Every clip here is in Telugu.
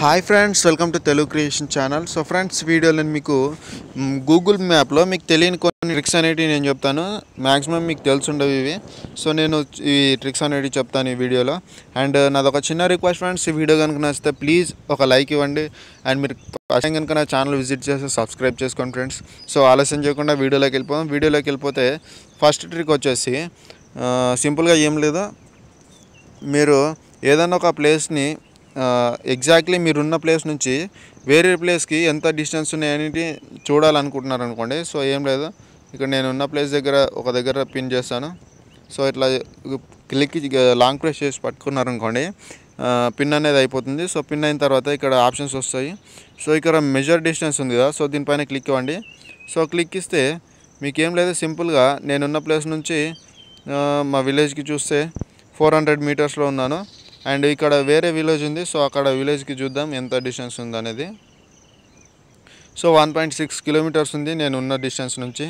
Hi friends, welcome to Telugu creation channel. So friends, వీడియోలో మీకు గూగుల్ మ్యాప్లో మీకు తెలియని కొన్ని ట్రిక్స్ అనేవి నేను చెప్తాను. మ్యాక్సిమం మీకు తెలుసుండవు ఇవి. సో నేను ఈ ట్రిక్స్ అనేవి చెప్తాను ఈ వీడియోలో. అండ్ నాదొక చిన్న రిక్వెస్ట్ ఫ్రెండ్స్, ఈ వీడియో కనుక నచ్చితే ప్లీజ్ ఒక లైక్ ఇవ్వండి. అండ్ మీరు ఫస్ట్ టైం కనుక నా ఛానల్ విజిట్ చేస్తే సబ్స్క్రైబ్ చేసుకోండి ఫ్రెండ్స్. సో ఆలస్యం చేయకుండా వీడియోలోకి వెళ్ళిపోతే ఫస్ట్ ట్రిక్ వచ్చేసి సింపుల్గా ఏం లేదు, మీరు ఏదైనా ఒక ప్లేస్ని ఎగ్జాక్ట్లీ మీరున్న ప్లేస్ నుంచి వేరే ప్లేస్కి ఎంత డిస్టెన్స్ ఉన్నాయని చూడాలనుకుంటున్నారు అనుకోండి. సో ఏం లేదు, ఇక్కడ నేను ఉన్న ప్లేస్ ఒక దగ్గర పిన్ చేస్తాను. సో ఇట్లా క్లిక్ లాంగ్ ప్రెస్ చేసి పట్టుకున్నారు అనుకోండి, పిన్ అనేది అయిపోతుంది. సో పిన్ అయిన తర్వాత ఇక్కడ ఆప్షన్స్ వస్తాయి. సో ఇక్కడ మెజర్ డిస్టెన్స్ ఉంది కదా, సో దీనిపైన క్లిక్ ఇవ్వండి. సో క్లిక్ ఇస్తే మీకేం లేదు, సింపుల్గా నేనున్న ప్లేస్ నుంచి మా విలేజ్కి చూస్తే 400 మీటర్స్లో ఉన్నాను. అండ్ ఇక్కడ వేరే విలేజ్ ఉంది. సో అక్కడ విలేజ్కి చూద్దాం ఎంత డిస్టెన్స్ ఉందనేది. సో 1.6 కిలోమీటర్స్ ఉంది నేను ఉన్న డిస్టెన్స్ నుంచి.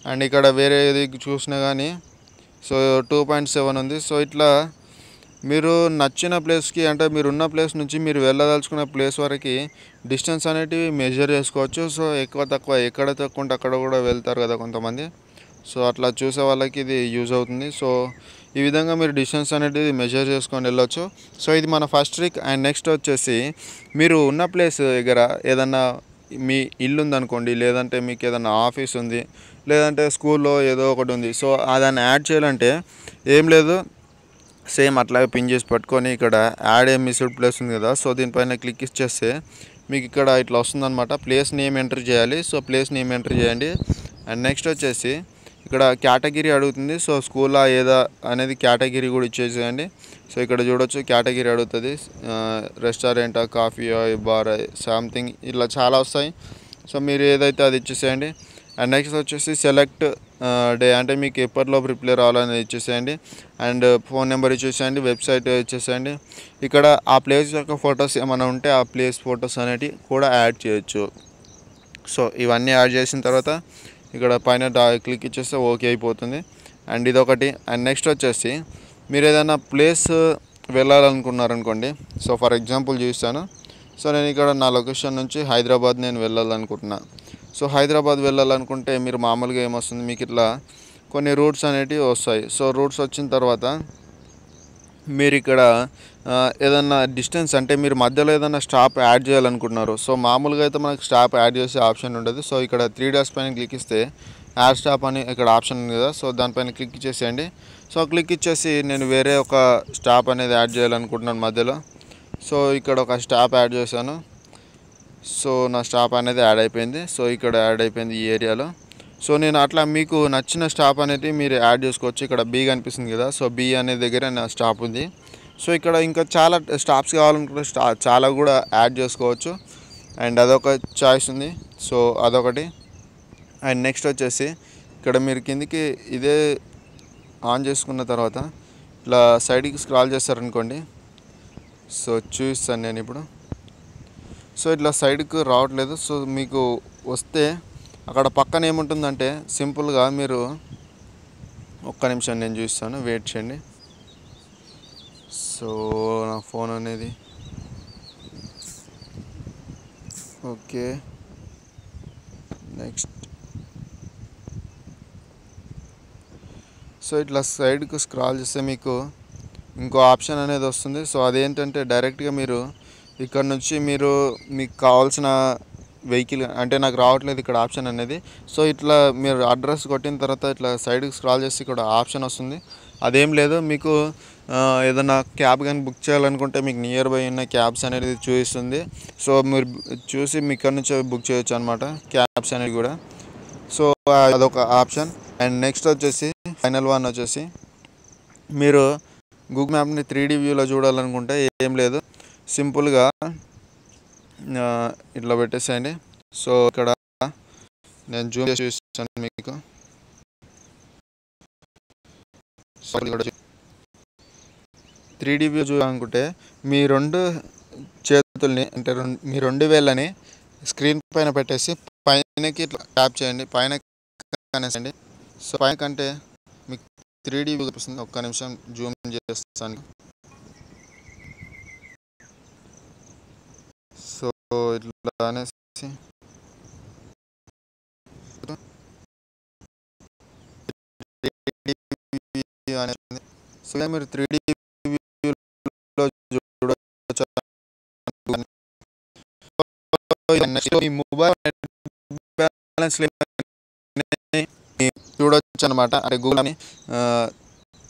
అండ్ ఇక్కడ వేరేది చూసినా కానీ సో 2.7 ఉంది. సో ఇట్లా మీరు నచ్చిన ప్లేస్కి, అంటే మీరు ఉన్న ప్లేస్ నుంచి మీరు వెళ్ళదలుచుకున్న ప్లేస్ వరకు డిస్టెన్స్ అనేటివి మెజర్ చేసుకోవచ్చు. సో ఎక్కువ తక్కువ ఎక్కడ తక్కువ ఉంటే అక్కడ కూడా వెళ్తారు కదా కొంతమంది. సో అట్లా చూసే వాళ్ళకి ఇది యూజ్ అవుతుంది. సో ఈ విధంగా మీరు డిస్టెన్స్ అనేది మెజర్ చేసుకొని వెళ్ళొచ్చు. సో ఇది మన ఫస్ట్ ట్రిక్. అండ్ నెక్స్ట్ వచ్చేసి, మీరు ఉన్న ప్లేస్ దగ్గర ఏదన్నా మీ ఇల్లు ఉందనుకోండి, లేదంటే మీకు ఏదన్నా ఆఫీస్ ఉంది, లేదంటే స్కూల్లో ఏదో ఒకటి ఉంది. సో దాన్ని యాడ్ చేయాలంటే ఏం లేదు, సేమ్ అట్లాగే పిన్ చేసి పట్టుకొని ఇక్కడ యాడ్ ఏ మిస్డ్ ప్లేస్ ఉంది కదా, సో దీనిపైన క్లిక్ ఇచ్చేస్తే మీకు ఇక్కడ ఇట్లా వస్తుందన్నమాట. ప్లేస్ నేమ్ ఎంటర్ చేయాలి. సో ప్లేస్ నేమ్ ఎంటర్ చేయండి. అండ్ నెక్స్ట్ వచ్చేసి ఇక్కడ కేటగిరీ అడుగుతుంది. సో స్కూలా ఏదా అనేది కేటగిరీ కూడా ఇచ్చేసేయండి. సో ఇక్కడ చూడొచ్చు కేటగిరీ అడుగుతుంది, రెస్టారెంటా, కాఫీయా, బార్, సంథింగ్ ఇట్లా చాలా వస్తాయి. సో మీరు ఏదైతే అది ఇచ్చేసేయండి. అండ్ నెక్స్ట్ వచ్చేసి సెలెక్ట్ డే, అంటే మీకు ఎప్పటిలోపు రిప్లై రావాలనేది ఇచ్చేసేయండి. అండ్ ఫోన్ నెంబర్ ఇచ్చేసేయండి, వెబ్సైట్ ఇచ్చేసేయండి. ఇక్కడ ఆ ప్లేస్ యొక్క ఫొటోస్ ఏమైనా ఉంటే ఆ ప్లేస్ ఫొటోస్ అనేవి కూడా యాడ్ చేయొచ్చు. సో ఇవన్నీ యాడ్ చేసిన తర్వాత ఇక్కడ పైన క్లిక్ ఇచ్చేస్తే ఓకే అయిపోతుంది. అండ్ ఇదొకటి. అండ్ నెక్స్ట్ వచ్చేసి, మీరు ఏదైనా ప్లేస్ వెళ్ళాలనుకున్నారనుకోండి. సో ఫర్ ఎగ్జాంపుల్ చూస్తాను. సో నేను ఇక్కడ నా లొకేషన్ నుంచి హైదరాబాద్ నేను వెళ్ళాలనుకుంటున్నా. సో హైదరాబాద్ వెళ్ళాలనుకుంటే మీరు మామూలుగా ఏమొస్తుంది, మీకు ఇట్లా కొన్ని రూట్స్ అనేటివి వస్తాయి. సో రూట్స్ వచ్చిన తర్వాత మీరు ఇక్కడ ఏదన్నా డిస్టెన్స్, అంటే మీరు మధ్యలో ఏదైనా స్టాప్ యాడ్ చేయాలనుకుంటున్నారు. సో మామూలుగా అయితే మనకు స్టాప్ యాడ్ చేసే ఆప్షన్ ఉండదు. సో ఇక్కడ 3 డాట్స్ పైన క్లిక్ ఇస్తే యాడ్ స్టాప్ అని ఇక్కడ ఆప్షన్ ఉంది కదా, సో దానిపైన క్లిక్ ఇచ్చేసేయండి. సో క్లిక్ ఇచ్చేసి నేను వేరే ఒక స్టాప్ అనేది యాడ్ చేయాలనుకుంటున్నాను మధ్యలో. సో ఇక్కడ ఒక స్టాప్ యాడ్ చేశాను. సో నా స్టాప్ అనేది యాడ్ అయిపోయింది. సో ఇక్కడ యాడ్ అయిపోయింది ఈ ఏరియాలో. సో నేను అట్లా మీకు నచ్చిన స్టాప్ అనేది మీరు యాడ్ చేసుకోవచ్చు. ఇక్కడ బి కనిపిస్తుంది కదా, సో బి అనే దగ్గర నా స్టాప్ ఉంది. సో ఇక్కడ ఇంకా చాలా స్టాప్స్ కావాలనుకుంటే చాలా కూడా యాడ్ చేసుకోవచ్చు. అండ్ అదొక చాయిస్ ఉంది. సో అదొకటి. అండ్ నెక్స్ట్ వచ్చేసి ఇక్కడ మీరు కిందికి ఇదే ఆన్ చేసుకున్న తర్వాత ఇట్లా సైడ్కి స్క్రాల్ చేస్తారనుకోండి. సో చూపిస్తాను నేను ఇప్పుడు. సో ఇట్లా సైడ్కి రావట్లేదు. సో మీకు వస్తే అక్కడ పక్కన ఏముంటుందంటే సింపుల్గా మీరు ఒక్క నిమిషం నేను చూస్తాను, వెయిట్ చేయండి. సో నా ఫోన్ అనేది ఓకే. నెక్స్ట్ సో ఇట్లా సైడ్కి స్క్రాల్ చేస్తే మీకు ఇంకో ఆప్షన్ అనేది వస్తుంది. సో అదేంటంటే డైరెక్ట్గా మీరు ఇక్కడ నుంచి మీకు కావాల్సిన వెహికల్, అంటే నాకు రావట్లేదు ఇక్కడ ఆప్షన్ అనేది. సో ఇట్లా మీరు అడ్రస్ కొట్టిన తర్వాత ఇట్లా సైడ్కి స్క్రాల్ చేసి ఇక్కడ ఆప్షన్ వస్తుంది. అదేం లేదు, మీకు ఏదైనా క్యాబ్ కానీ బుక్ చేయాలనుకుంటే మీకు నియర్ బై ఉన్న క్యాబ్స్ అనేది చూపిస్తుంది. సో మీరు చూసి మీ ఇక్కడ నుంచి బుక్ చేయొచ్చు అనమాట క్యాబ్స్ అనేది కూడా. సో అదొక ఆప్షన్. అండ్ నెక్స్ట్ వచ్చేసి ఫైనల్ వన్ వచ్చేసి, మీరు గూగుల్ మ్యాప్ని 3D వ్యూలో చూడాలనుకుంటే ఏం లేదు, సింపుల్గా ఇట్లా పెట్టేసేయండి. సో ఇక్కడ నేను జూమ్ చేసి చూస్తాను మీకు. సో ఇక్కడ 3D వ్యూ చూడాలనుకుంటే మీ 2 చేతుల్ని, అంటే మీ 2 వేళ్ళని స్క్రీన్ పైన పెట్టేసి పైనకి ఇట్లా ట్యాప్ చేయండి, పైన కనేసండి. సో పైన కంటే మీకు 3D వ్యూ చూపిస్తుంది. ఒక్క నిమిషం జూమ్ చేస్తాను. ఇట్లా అనేసి అనేది సో మీరు 3D వ్యూలో చూడొచ్చు. నెక్స్ట్ ఈ మొబైల్ బ్యాలెన్స్ చూడొచ్చు అనమాట. అంటే గూగుల్ అని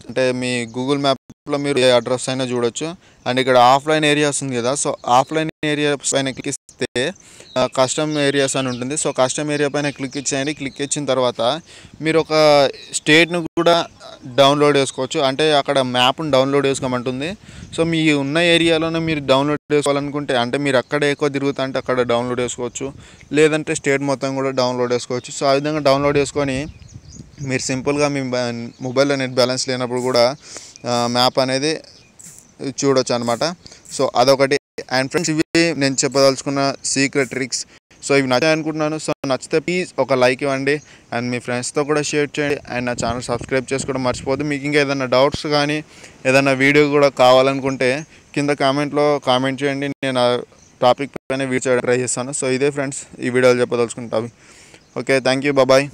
అంటే మీ గూగుల్ మ్యాప్లో మీరు ఏ అడ్రస్ అయినా చూడొచ్చు. అండ్ ఇక్కడ ఆఫ్లైన్ ఏరియాస్ ఉంది కదా, సో ఆఫ్లైన్ ఏరియాస్ పైన క్లిక్ ఇస్తే కస్టమ్ ఏరియాస్ అని ఉంటుంది. సో కస్టమ్ ఏరియా పైన క్లిక్ ఇచ్చేయండి. క్లిక్ ఇచ్చిన తర్వాత మీరు ఒక స్టేట్ను కూడా డౌన్లోడ్ చేసుకోవచ్చు. అంటే అక్కడ మ్యాప్ను డౌన్లోడ్ చేసుకోమంటుంది. సో మీ ఉన్న ఏరియాలోనే మీరు డౌన్లోడ్ చేసుకోవాలనుకుంటే, అంటే మీరు అక్కడ ఎక్కువ తిరుగుతా అంటే అక్కడ డౌన్లోడ్ చేసుకోవచ్చు, లేదంటే స్టేట్ మొత్తం కూడా డౌన్లోడ్ చేసుకోవచ్చు. సో ఆ విధంగా డౌన్లోడ్ చేసుకొని మీరు సింపుల్గా మీ మొబైల్లో నెట్ బ్యాలెన్స్ లేనప్పుడు కూడా మ్యాప్ అనేది చూడొచ్చు అనమాట. సో అదొకటి. అండ్ ఫ్రెండ్స్, ఇవి నేను చెప్పదలుచుకున్న సీక్రెట్ ట్రిక్స్. సో ఇవి నచ్చాయి అనుకుంటున్నాను. సో నచ్చితే ప్లీజ్ ఒక లైక్ ఇవ్వండి అండ్ మీ ఫ్రెండ్స్తో కూడా షేర్ చేయండి. అండ్ నా ఛానల్ సబ్స్క్రైబ్ చేసుకోవడం మర్చిపోద్దు. మీకు ఇంకా ఏదైనా డౌట్స్ కానీ ఏదైనా వీడియో కూడా కావాలనుకుంటే కింద కామెంట్లో కామెంట్ చేయండి. నేను ఆ టాపిక్ పైన వీడియో చేయడానికి ట్రై చేస్తాను. సో ఇదే ఫ్రెండ్స్ ఈ వీడియోలో చెప్పదలుచుకుంటాను. Okay, thank you, bye.